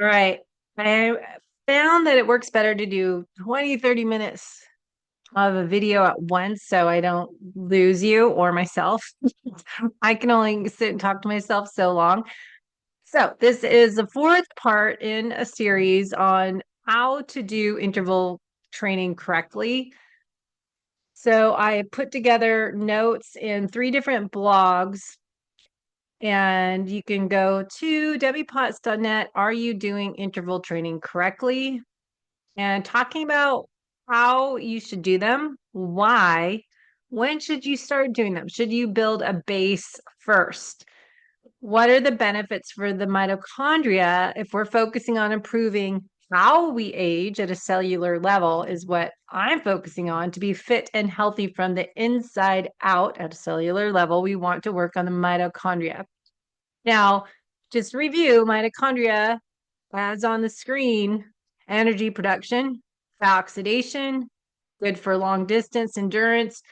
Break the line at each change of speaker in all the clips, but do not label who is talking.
All right. I found that it works better to do 20, 30 minutes of a video at once so I don't lose you or myself. I can only sit and talk to myself so long. So, this is the fourth part in a series on how to do interval training correctly. So, I put together notes in 3 different blogs, and you can go to debbiepots.net. Are you doing interval training correctly? And talking about how you should do them, why, when should you start doing them? Should you build a base first? What are the benefits for the mitochondria if we're focusing on improving how we age at a cellular level, is what I'm focusing on, to be fit and healthy from the inside out at a cellular level. We want to work on the mitochondria. Now, just review mitochondria as on the screen: energy production, fat oxidation, good for long distance endurance.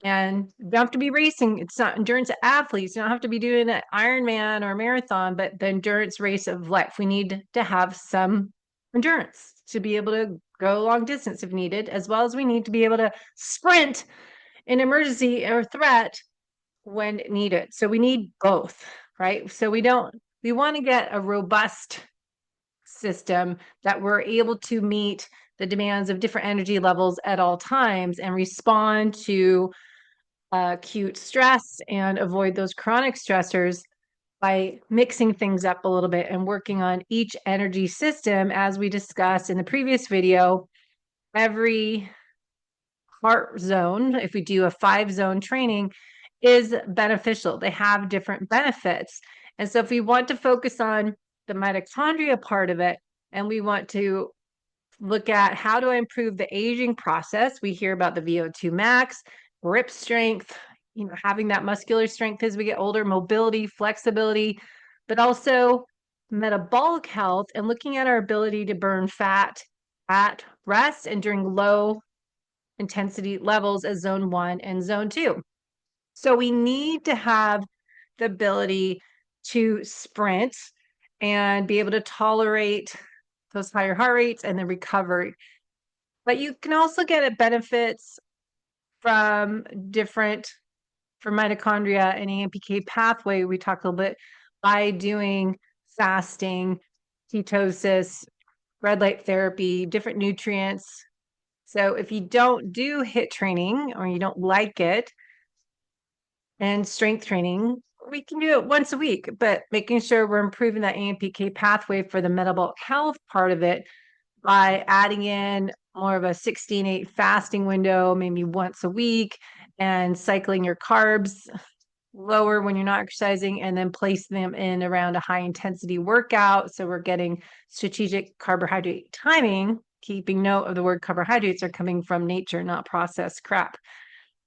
And you don't have to be racing. It's not endurance athletes. You don't have to be doing an Ironman or marathon, but the endurance race of life. We need to have some endurance to be able to go long distance if needed, as well as we need to be able to sprint in emergency or threat when needed. So we need both, right? So we want to get a robust system that we're able to meet the demands of different energy levels at all times and respond to acute stress and avoid those chronic stressors by mixing things up a little bit and working on each energy system. As we discussed in the previous video, every heart zone, if we do a 5-zone training, is beneficial. They have different benefits. And so if we want to focus on the mitochondria part of it, and we want to look at how do I improve the aging process, we hear about the VO2 max, grip strength, having that muscular strength as we get older, mobility, flexibility, but also metabolic health and looking at our ability to burn fat at rest and during low intensity levels as zone 1 and zone 2. So we need to have the ability to sprint and be able to tolerate those higher heart rates and the recovery. But you can also get benefits from for mitochondria and AMPK pathway. We talked a little bit by doing fasting, ketosis, red light therapy, different nutrients. So if you don't do HIIT training or you don't like it, and strength training, we can do it once a week, but making sure we're improving that AMPK pathway for the metabolic health part of it by adding in more of a 16-8 fasting window, maybe once a week, and cycling your carbs lower when you're not exercising, and then placing them in around a high intensity workout. So we're getting strategic carbohydrate timing, keeping note of the word carbohydrates are coming from nature, not processed crap.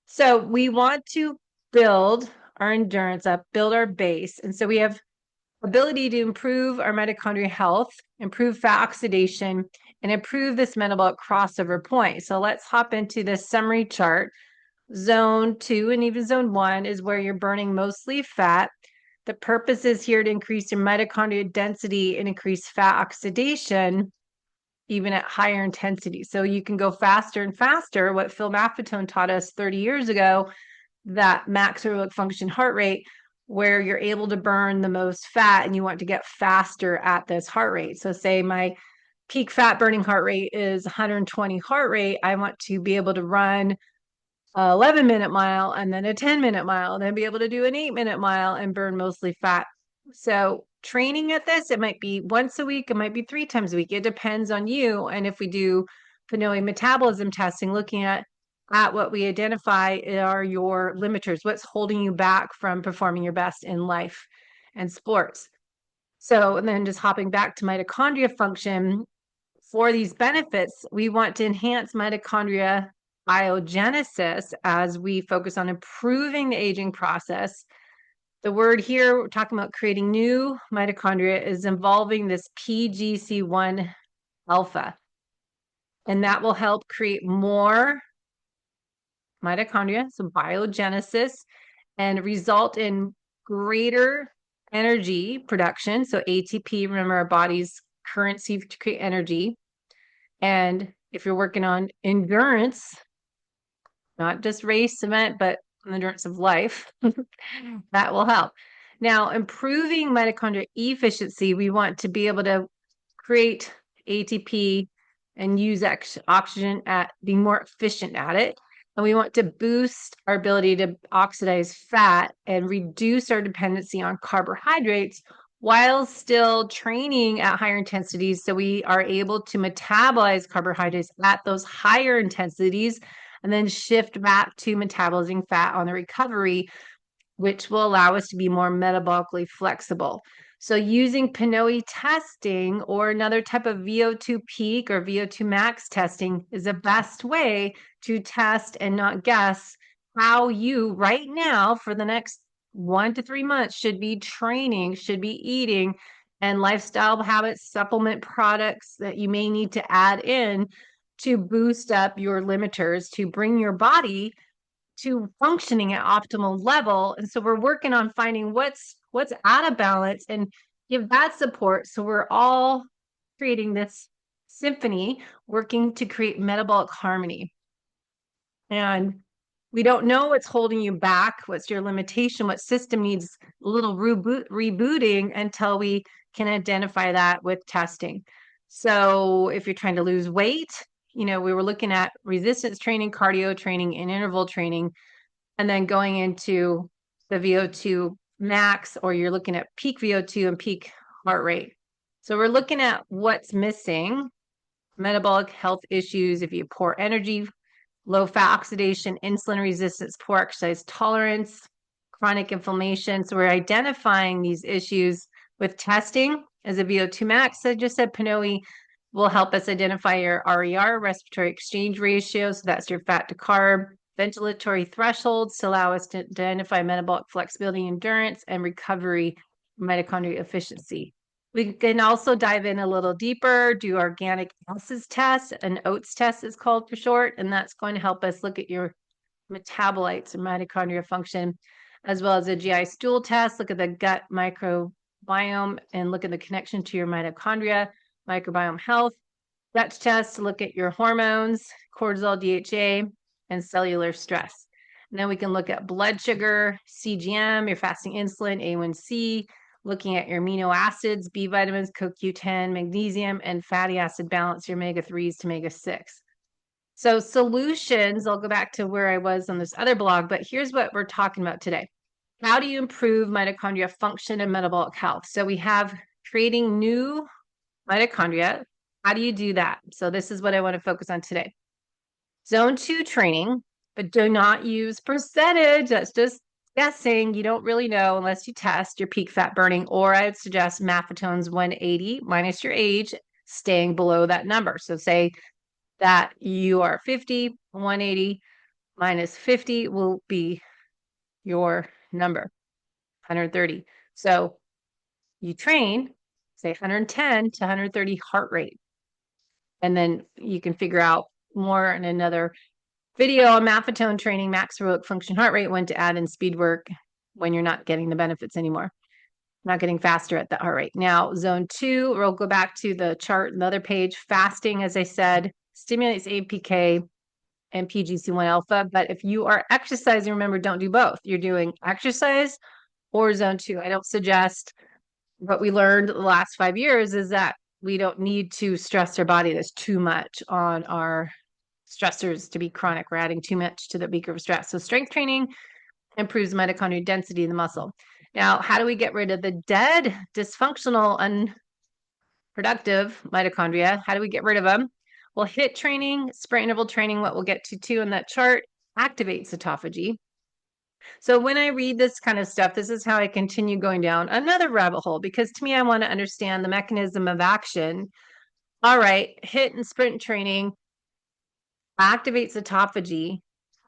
So we want to build our endurance up, build our base. And so we have ability to improve our mitochondrial health, improve fat oxidation, and improve this metabolic crossover point. So let's hop into this summary chart. Zone 2 and even zone 1 is where you're burning mostly fat. The purpose is here to increase your mitochondrial density and increase fat oxidation even at higher intensity. So you can go faster and faster. What Phil Maffetone taught us 30 years ago, that max aerobic function heart rate, where you're able to burn the most fat and you want to get faster at this heart rate. So say my peak fat burning heart rate is 120 heart rate. I want to be able to run a 11-minute mile and then a 10-minute mile, and then be able to do an 8-minute mile and burn mostly fat. So training at this, it might be once a week, it might be 3 times a week. It depends on you. And if we do Panoe metabolism testing, looking at what we identify are your limiters, what's holding you back from performing your best in life and sports. So, and then just hopping back to mitochondria function, for these benefits, we want to enhance mitochondria biogenesis as we focus on improving the aging process. The word here, we're talking about creating new mitochondria, is involving this PGC1 alpha. And that will help create more mitochondria, so biogenesis, and result in greater energy production. So ATP, remember, our bodies currency to create energy. And if you're working on endurance, not just race event, but endurance of life, that will help. Now, improving mitochondrial efficiency, we want to be able to create ATP and use oxygen at being more efficient at it. And we want to boost our ability to oxidize fat and reduce our dependency on carbohydrates while still training at higher intensities, so we are able to metabolize carbohydrates at those higher intensities and then shift back to metabolizing fat on the recovery, which will allow us to be more metabolically flexible. So using PNOE testing or another type of VO2 peak or VO2 max testing is the best way to test and not guess how you right now for the next 1 to 3 months should be training, should be eating, and lifestyle habits, supplement products that you may need to add in to boost up your limiters to bring your body to functioning at optimal level. And so we're working on finding what's out of balance and give that support, so we're all creating this symphony working to create metabolic harmony. And we don't know what's holding you back, what's your limitation, what system needs a little rebooting until we can identify that with testing. So if you're trying to lose weight, we were looking at resistance training, cardio training, and interval training, and then going into the VO2 max, or you're looking at peak VO2 and peak heart rate. So we're looking at what's missing, metabolic health issues, if you have poor energy, low fat oxidation, insulin resistance, poor exercise tolerance, chronic inflammation. So we're identifying these issues with testing. As a VO2 max, I just said PNOE will help us identify your RER, respiratory exchange ratio. So that's your fat to carb, ventilatory thresholds to allow us to identify metabolic flexibility, endurance, and recovery, mitochondrial efficiency. We can also dive in a little deeper, do organic acids test, an oats test is called for short, and that's going to help us look at your metabolites and mitochondria function, as well as a GI stool test, look at the gut microbiome and look at the connection to your mitochondria, microbiome health, Dutch test to look at your hormones, cortisol, DHA, and cellular stress. And then we can look at blood sugar, CGM, your fasting insulin, A1C, looking at your amino acids, B vitamins, CoQ10, magnesium, and fatty acid balance, your omega-3s to omega-6. So solutions, I'll go back to where I was on this other blog, but here's what we're talking about today. How do you improve mitochondria function and metabolic health? So we have creating new mitochondria. How do you do that? So this is what I want to focus on today. Zone 2 training, but do not use percentage. That's just guessing. You don't really know unless you test your peak fat burning, or I would suggest Maffetones 180 minus your age, staying below that number. So say that you are 50, 180 minus 50 will be your number, 130. So you train, say 110 to 130 heart rate. And then you can figure out more in another video on Maffetone training, max aerobic function heart rate, when to add in speed work when you're not getting the benefits anymore, not getting faster at that heart rate. Now, zone 2, we'll go back to the chart, the other page. Fasting, as I said, stimulates AMPK and PGC1 alpha. But if you are exercising, remember, don't do both. You're doing exercise or zone 2. I don't suggest. What we learned the last 5 years is that we don't need to stress our body. There's too much on our stressors to be chronic. We're adding too much to the beaker of stress. So strength training improves mitochondrial density in the muscle. Now, how do we get rid of the dead, dysfunctional, unproductive mitochondria? How do we get rid of them? Well, HIIT training, sprint interval training, what we'll get to too in that chart, activates autophagy. So when I read this kind of stuff, this is how I continue going down another rabbit hole, because to me, I want to understand the mechanism of action. All right, HIIT and sprint training activates autophagy.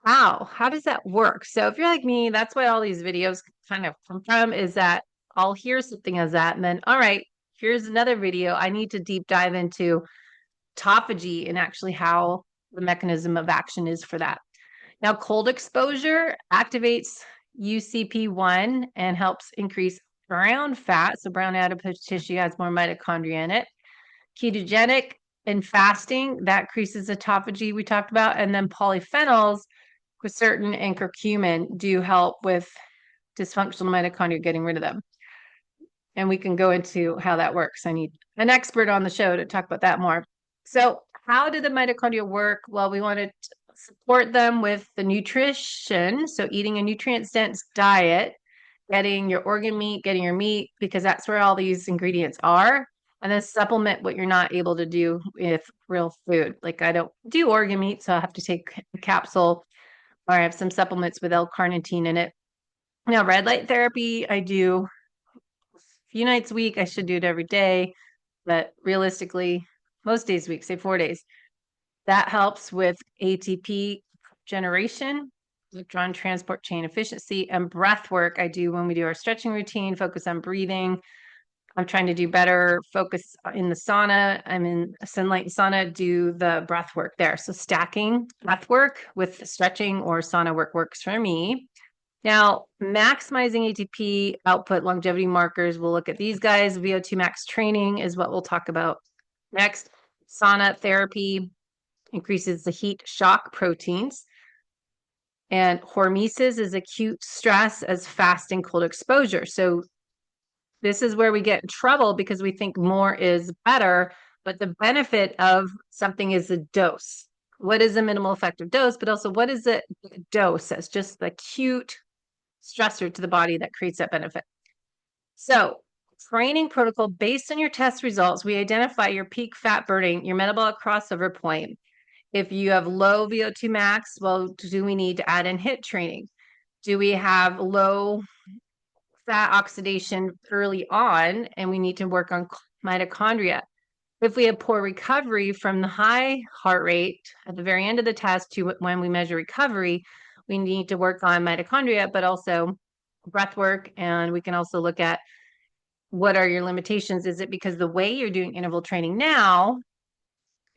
How does that work? So if you're like me, that's why all these videos kind of come from, is that I'll hear something as that, and then, all right, here's another video. I need to deep dive into autophagy and actually how the mechanism of action is for that. Now, cold exposure activates UCP1 and helps increase brown fat. So brown adipose tissue has more mitochondria in it. Ketogenic and fasting, that increases autophagy we talked about. And then polyphenols, quercetin and curcumin, do help with dysfunctional mitochondria, getting rid of them. And we can go into how that works. I need an expert on the show to talk about that more. So how do the mitochondria work? Well, we want to support them with the nutrition. So eating a nutrient-dense diet, getting your organ meat, getting your meat, because that's where all these ingredients are. And then supplement what you're not able to do with real food. Like I don't do organ meat, so I have to take a capsule, or I have some supplements with L-carnitine in it. Now, red light therapy, I do a few nights a week. I should do it every day, but realistically, most days a week, say 4 days. That helps with ATP generation, electron transport chain efficiency, and breath work I do when we do our stretching routine, focus on breathing. I'm trying to do better, focus in the sauna. I'm in sunlight sauna, do the breath work there. So stacking breath work with stretching or sauna work works for me. Now, maximizing ATP output longevity markers, we'll look at these guys. VO2 max training is what we'll talk about next. Sauna therapy increases the heat shock proteins. And hormesis is acute stress as fast and cold exposure. So this is where we get in trouble because we think more is better, but the benefit of something is the dose. What is the minimal effective dose? But also, what is the dose that's just the acute stressor to the body that creates that benefit? So, training protocol based on your test results, we identify your peak fat burning, your metabolic crossover point. If you have low VO2 max, well, do we need to add in HIIT training? Do we have low fat oxidation early on and we need to work on mitochondria? If we have poor recovery from the high heart rate at the very end of the test to when we measure recovery, we need to work on mitochondria, but also breath work. And we can also look at what are your limitations? Is it because the way you're doing interval training now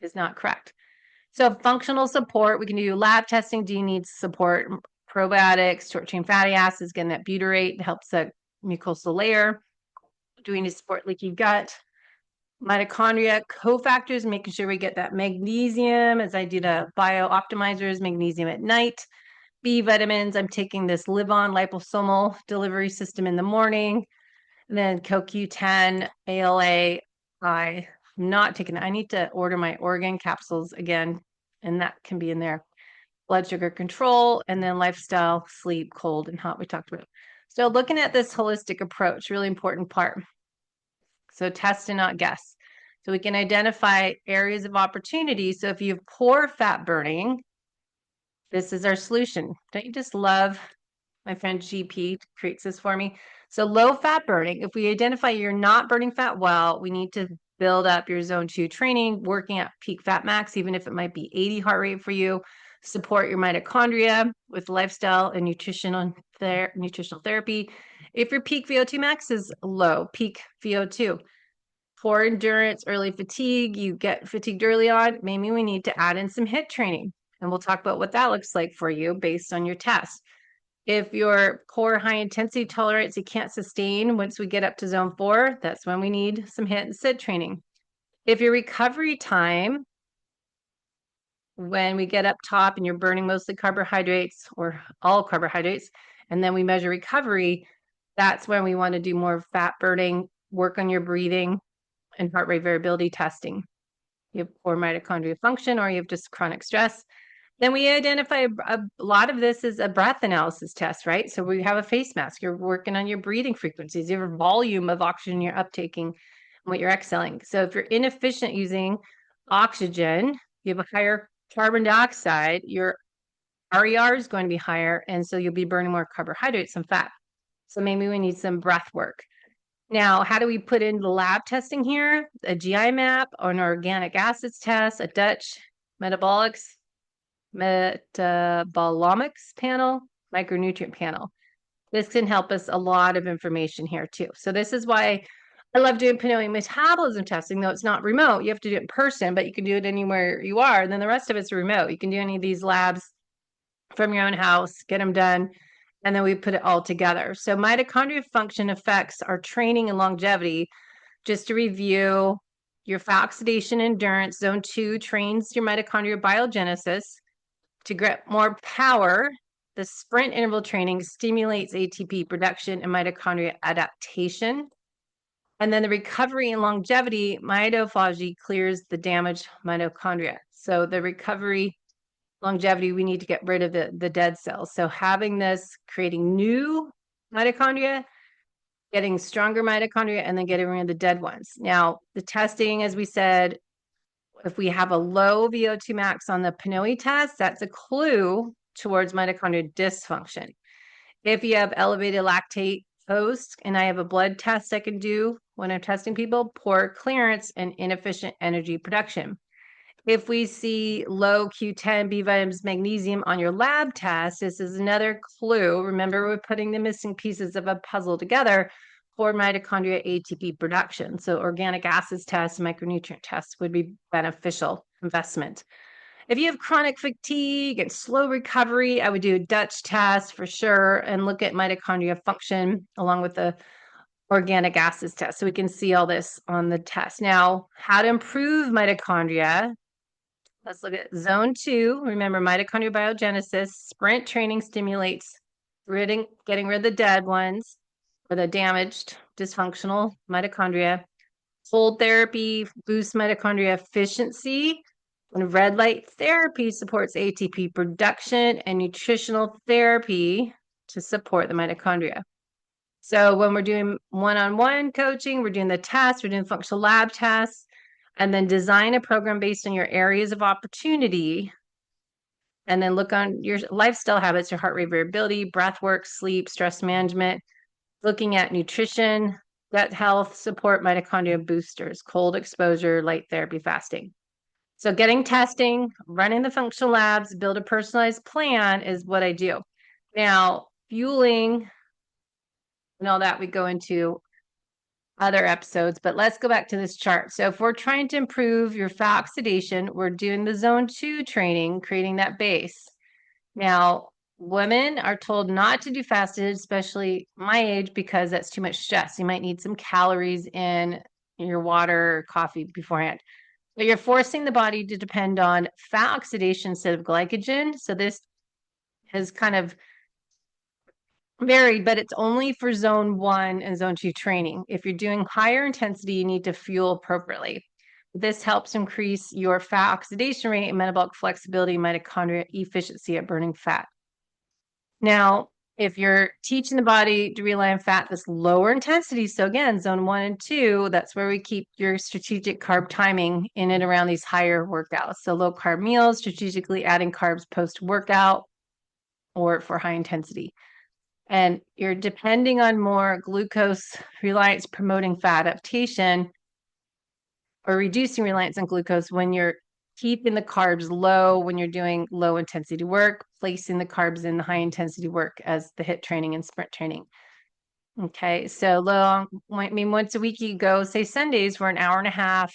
is not correct? So functional support, we can do lab testing. Do you need support? Probiotics, short chain fatty acids, getting that butyrate helps the mucosal layer. Do we need to support leaky gut? Mitochondria, cofactors, making sure we get that magnesium as I do the bio optimizers, magnesium at night. B vitamins, I'm taking this live-on liposomal delivery system in the morning. And then CoQ10, ALA, I'm not taking it. I need to order my organ capsules again, and that can be in there. Blood sugar control, and then lifestyle, sleep, cold and hot we talked about. So looking at this holistic approach, really important part. So test and not guess. So we can identify areas of opportunity. So if you have poor fat burning, this is our solution. Don't you just love my friend GP creates this for me? So low fat burning, if we identify you're not burning fat well, we need to build up your zone 2 training, working at peak fat max, even if it might be 80 heart rate for you. Support your mitochondria with lifestyle and nutritional therapy. If your peak VO2 max is low, peak VO2, poor endurance, early fatigue, you get fatigued early on, maybe we need to add in some HIIT training. And we'll talk about what that looks like for you based on your test. If your core high intensity tolerance you can't sustain once we get up to zone 4, that's when we need some HIIT and SID training. If your recovery time, when we get up top and you're burning mostly carbohydrates or all carbohydrates, and then we measure recovery, that's when we want to do more fat burning, work on your breathing and heart rate variability testing. You have poor mitochondrial function or you have just chronic stress. Then we identify a lot of this is a breath analysis test, right? So we have a face mask. You're working on your breathing frequencies, your volume of oxygen you're uptaking, and what you're exhaling. So if you're inefficient using oxygen, you have a higher carbon dioxide, your RER is going to be higher, and so you'll be burning more carbohydrates and fat. So maybe we need some breath work. Now, how do we put in the lab testing here? A GI map, an organic acids test, a Dutch metabolomics panel, micronutrient panel. This can help us a lot of information here too. So this is why I love doing pneumonia metabolism testing, though it's not remote. You have to do it in person, but you can do it anywhere you are. And then the rest of it's remote. You can do any of these labs from your own house, get them done, and then we put it all together. So mitochondria function affects our training and longevity. Just to review, your fat oxidation endurance. Zone 2 trains your mitochondrial biogenesis to get more power. The sprint interval training stimulates ATP production and mitochondria adaptation. And then the recovery and longevity, mitophagy clears the damaged mitochondria. So the recovery, longevity, we need to get rid of the dead cells. So having this, creating new mitochondria, getting stronger mitochondria, and then getting rid of the dead ones. Now, the testing, as we said, if we have a low VO2 max on the PNOE test, that's a clue towards mitochondrial dysfunction. If you have elevated lactate post, and I have a blood test I can do when I'm testing people, poor clearance and inefficient energy production. If we see low Q10, B vitamins, magnesium on your lab test, this is another clue. Remember, we're putting the missing pieces of a puzzle together for mitochondria ATP production. So organic acids tests, micronutrient tests would be beneficial investment. If you have chronic fatigue and slow recovery, I would do a Dutch test for sure and look at mitochondria function along with the organic acids test. So we can see all this on the test. Now, how to improve mitochondria. Let's look at zone 2. Remember, mitochondrial biogenesis. Sprint training stimulates getting rid of the dead ones or the damaged, dysfunctional mitochondria. Cold therapy boosts mitochondria efficiency. And red light therapy supports ATP production, and nutritional therapy to support the mitochondria. So when we're doing one-on-one coaching, we're doing the tests, we're doing functional lab tests, and then design a program based on your areas of opportunity. And then look on your lifestyle habits, your heart rate variability, breath work, sleep, stress management, looking at nutrition, gut health, support mitochondria boosters, cold exposure, light therapy, fasting. So getting testing, running the functional labs, build a personalized plan is what I do. Now, fueling and all that we go into other episodes, but let's go back to this chart. So if we're trying to improve your fat oxidation, we're doing the zone 2 training, creating that base. Now, women are told not to do fasted, especially my age, because that's too much stress. You might need some calories in your water or coffee beforehand. But you're forcing the body to depend on fat oxidation instead of glycogen. So this has kind of varied, but it's only for zone 1 and zone 2 training. If you're doing higher intensity, you need to fuel appropriately. This helps increase your fat oxidation rate and metabolic flexibility, mitochondria efficiency at burning fat. Now, if you're teaching the body to rely on fat that's lower intensity, so again, zone 1 and 2, that's where we keep your strategic carb timing in and around these higher workouts. So low carb meals, strategically adding carbs post-workout or for high intensity. And you're depending on more glucose reliance promoting fat adaptation or reducing reliance on glucose when you're keeping the carbs low when you're doing low intensity work, placing the carbs in the high intensity work as the HIIT training and sprint training. Okay, so once a week you go, say Sundays for an hour and a half,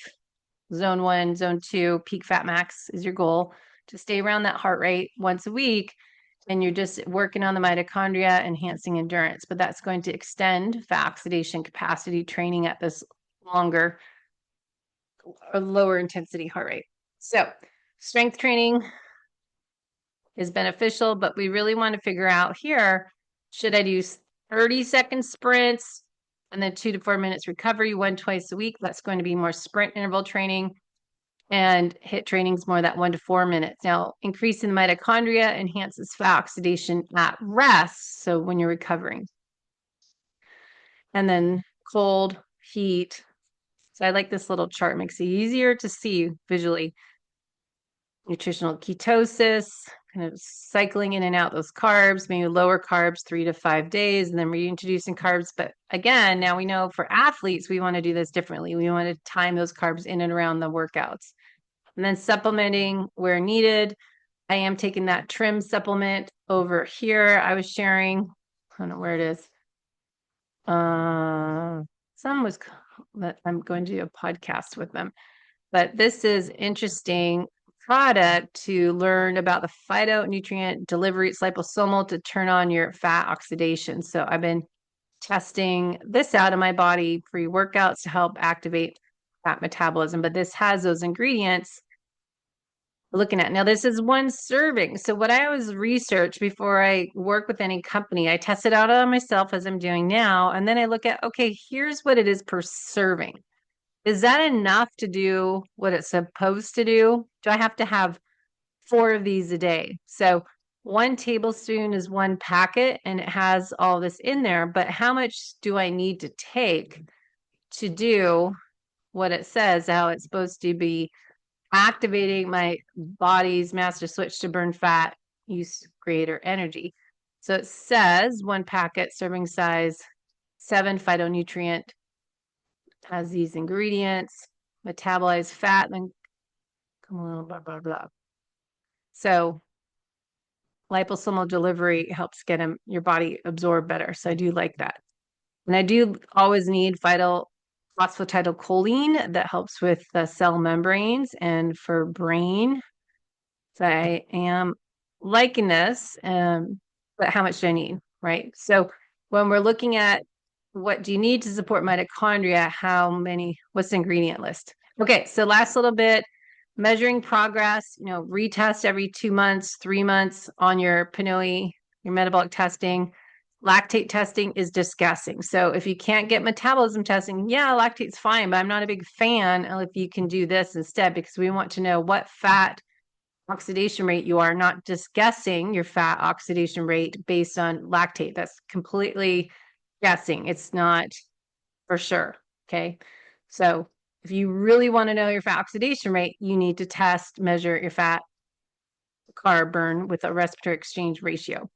zone 1, zone 2, peak fat max is your goal to stay around that heart rate once a week. And you're just working on the mitochondria, enhancing endurance, but that's going to extend fat oxidation capacity training at this longer or lower intensity heart rate. So strength training is beneficial, but we really want to figure out here, should I do 30-second sprints and then 2 to 4 minutes recovery, twice a week? That's going to be more sprint interval training. And HIIT training is more that 1 to 4 minutes. Now, increasing the mitochondria enhances fat oxidation at rest. So when you're recovering. And then cold, heat. So I like this little chart, makes it easier to see visually. Nutritional ketosis, kind of cycling in and out those carbs, maybe lower carbs 3 to 5 days, and then reintroducing carbs. But again, now we know for athletes, we want to do this differently. We want to time those carbs in and around the workouts. And then supplementing where needed. I am taking that trim supplement over here. I was sharing, I don't know where it is. Some was that I'm going to do a podcast with them, but this is interesting product to learn about the phytonutrient delivery. It's liposomal to turn on your fat oxidation. So I've been testing this out in my body pre-workouts to help activate fat metabolism, but this has those ingredients we're looking at. Now, this is 1 serving. So what I always research before I work with any company, I test it out on myself as I'm doing now, and then I look at, okay, here's what it is per serving. Is that enough to do what it's supposed to do? Do I have to have 4 of these a day? So 1 tablespoon is 1 packet, and it has all this in there, but how much do I need to take to do what it says, how it's supposed to be activating my body's master switch to burn fat, use greater energy? So it says 1 packet, serving size, 7 phytonutrient, has these ingredients, metabolize fat, then come a little blah, blah, blah. So liposomal delivery helps get your body absorb better. So I do like that. And I do always need phosphatidylcholine that helps with the cell membranes and for brain. So I am liking this, but how much do I need, right? So when we're looking at what do you need to support mitochondria, what's the ingredient list? Okay, so last little bit, measuring progress, retest every 2 months, 3 months on your PNOE, your metabolic testing. Lactate testing is disgusting. So if you can't get metabolism testing, yeah, lactate's fine, but I'm not a big fan if you can do this instead, because we want to know what fat oxidation rate you are, not just guessing your fat oxidation rate based on lactate. That's completely guessing. It's not for sure. Okay. So if you really want to know your fat oxidation rate, you need to measure your fat carb burn with a respiratory exchange ratio.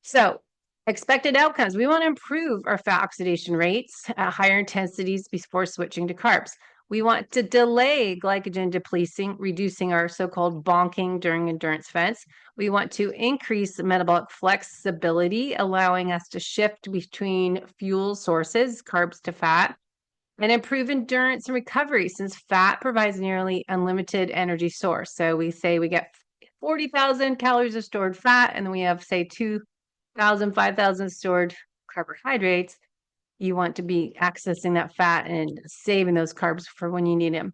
So expected outcomes, we want to improve our fat oxidation rates at higher intensities before switching to carbs. We want to delay glycogen depleting, reducing our so-called bonking during endurance events. We want to increase metabolic flexibility, allowing us to shift between fuel sources, carbs to fat, and improve endurance and recovery, since fat provides nearly unlimited energy source. So we say we get 40,000 calories of stored fat, and then we have, say, 2,000, 5,000 stored carbohydrates. You want to be accessing that fat and saving those carbs for when you need them.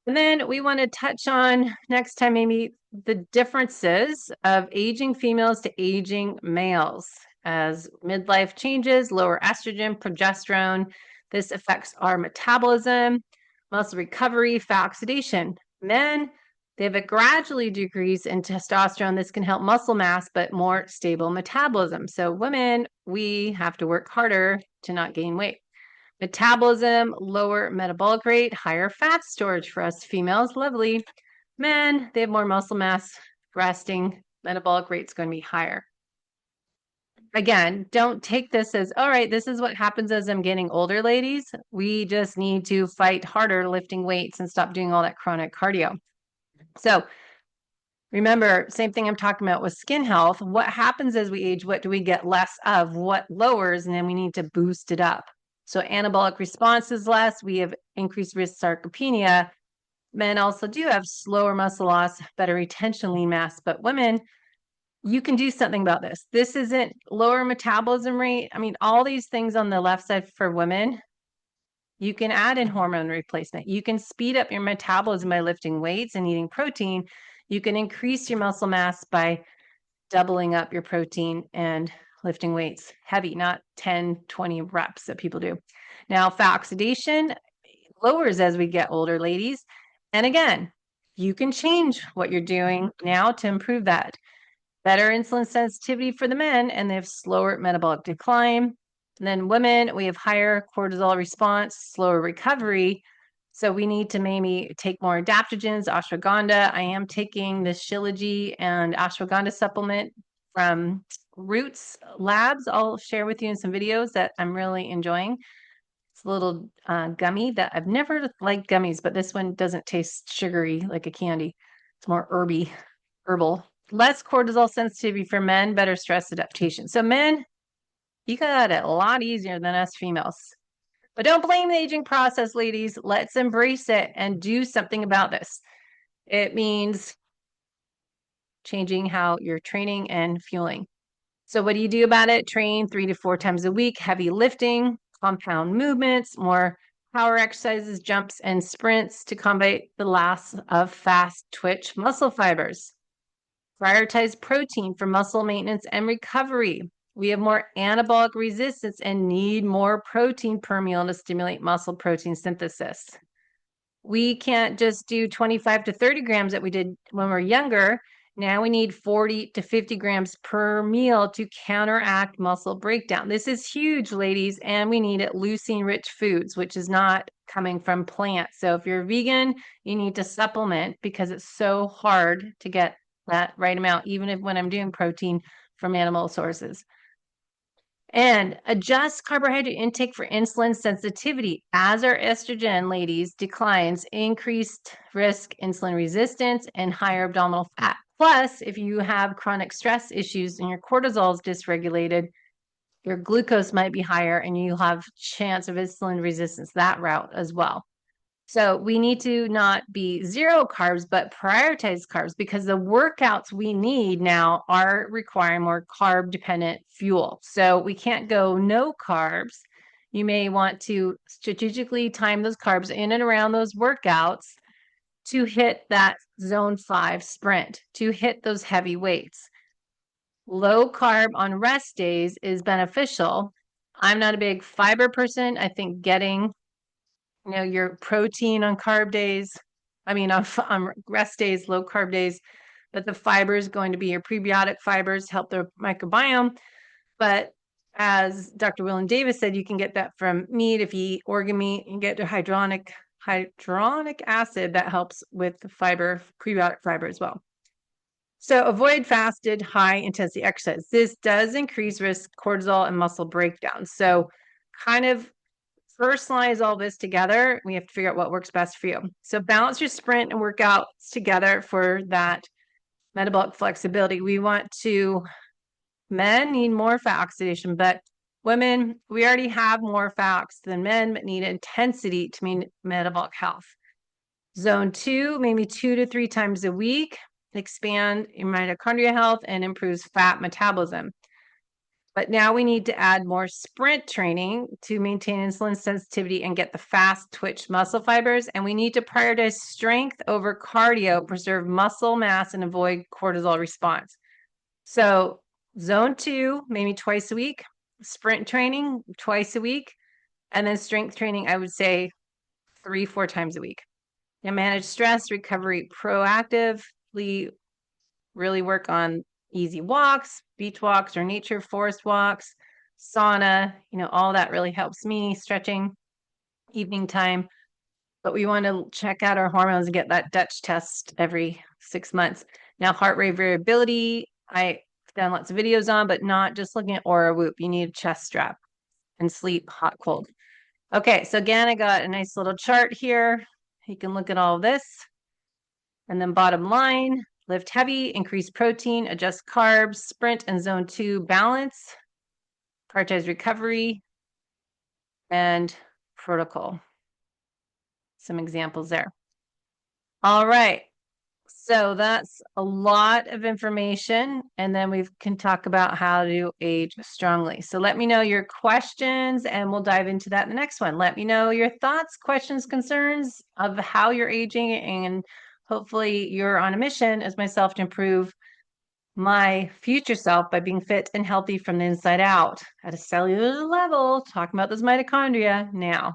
And then we want to touch on next time maybe the differences of aging females to aging males. As midlife changes, lower estrogen, progesterone, this affects our metabolism, muscle recovery, fat oxidation. Men, they have a gradually decrease in testosterone. This can help muscle mass, but more stable metabolism. So women, we have to work harder to not gain weight. Metabolism, lower metabolic rate, higher fat storage for us females. Lovely. Men, they have more muscle mass, resting, metabolic rate's going to be higher. Again, don't take this as, all right, this is what happens as I'm getting older, ladies. We just need to fight harder lifting weights and stop doing all that chronic cardio. So remember, same thing I'm talking about with skin health. What happens as we age? What do we get less of? What lowers? And then we need to boost it up. So anabolic response is less. We have increased risk sarcopenia. Men also do have slower muscle loss, better retention lean mass, but women, you can do something about this. This isn't lower metabolism rate. I mean, all these things on the left side for women, you can add in hormone replacement. You can speed up your metabolism by lifting weights and eating protein. You can increase your muscle mass by doubling up your protein and lifting weights heavy, not 10, 20 reps that people do. Now, fat oxidation lowers as we get older, ladies. And again, you can change what you're doing now to improve that. Better insulin sensitivity for the men, and they have slower metabolic decline. And then women, we have higher cortisol response, slower recovery. So we need to maybe take more adaptogens, ashwagandha. I am taking the Shilajit and ashwagandha supplement from Roots Labs. I'll share with you in some videos that I'm really enjoying. It's a little gummy that I've never liked gummies, but this one doesn't taste sugary like a candy. It's more herbal. Less cortisol sensitivity for men, better stress adaptation. So men, you got it a lot easier than us females. But don't blame the aging process, ladies. Let's embrace it and do something about this. It means changing how you're training and fueling. So what do you do about it? Train 3 to 4 times a week, heavy lifting, compound movements, more power exercises, jumps, and sprints to combat the loss of fast twitch muscle fibers. Prioritize protein for muscle maintenance and recovery. We have more anabolic resistance and need more protein per meal to stimulate muscle protein synthesis. We can't just do 25 to 30 grams that we did when we were younger. Now we need 40 to 50 grams per meal to counteract muscle breakdown. This is huge, ladies, and we need it leucine-rich foods, which is not coming from plants. So if you're vegan, you need to supplement because it's so hard to get that right amount, even if when I'm doing protein from animal sources. And adjust carbohydrate intake for insulin sensitivity. As our estrogen, ladies, declines, increased risk insulin resistance and higher abdominal fat. Plus, if you have chronic stress issues and your cortisol is dysregulated, your glucose might be higher and you'll have chance of insulin resistance that route as well. So we need to not be zero carbs, but prioritize carbs because the workouts we need now are requiring more carb dependent fuel. So we can't go no carbs. You may want to strategically time those carbs in and around those workouts to hit that zone 5 sprint, to hit those heavy weights. Low carb on rest days is beneficial. I'm not a big fiber person. I think getting your protein on carb days, on rest days, low carb days, but the fiber is going to be your prebiotic fibers, help the microbiome. But as Dr. William Davis said, you can get that from meat. If you eat organ meat, you get the hydronic acid that helps with the fiber, prebiotic fiber as well. So avoid fasted high intensity exercise. This does increase risk cortisol and muscle breakdown. So kind of personalize all this together. We have to figure out what works best for you. So balance your sprint and workouts together for that metabolic flexibility. Men need more fat oxidation, but women, we already have more fat than men, but need intensity to mean metabolic health. Zone 2, maybe 2 to 3 times a week, expand your mitochondria health and improves fat metabolism. But now we need to add more sprint training to maintain insulin sensitivity and get the fast twitch muscle fibers. And we need to prioritize strength over cardio, preserve muscle mass, and avoid cortisol response. So zone 2, maybe twice a week, sprint training twice a week, and then strength training, I would say 3-4 times a week. And manage stress, recovery proactively, really work on easy walks, beach walks or nature forest walks, sauna, all that really helps me, stretching, evening time. But we want to check out our hormones and get that Dutch test every 6 months. Now, heart rate variability, I've done lots of videos on, but not just looking at Aura Whoop. You need a chest strap and sleep hot, cold. Okay, so again, I got a nice little chart here. You can look at all of this. And then bottom line, lift heavy, increase protein, adjust carbs, sprint and zone 2 balance, prioritize recovery, and protocol. Some examples there. All right. So that's a lot of information. And then we can talk about how to age strongly. So let me know your questions and we'll dive into that in the next one. Let me know your thoughts, questions, concerns of how you're aging, and hopefully you're on a mission as myself to improve my future self by being fit and healthy from the inside out at a cellular level, talking about those mitochondria now.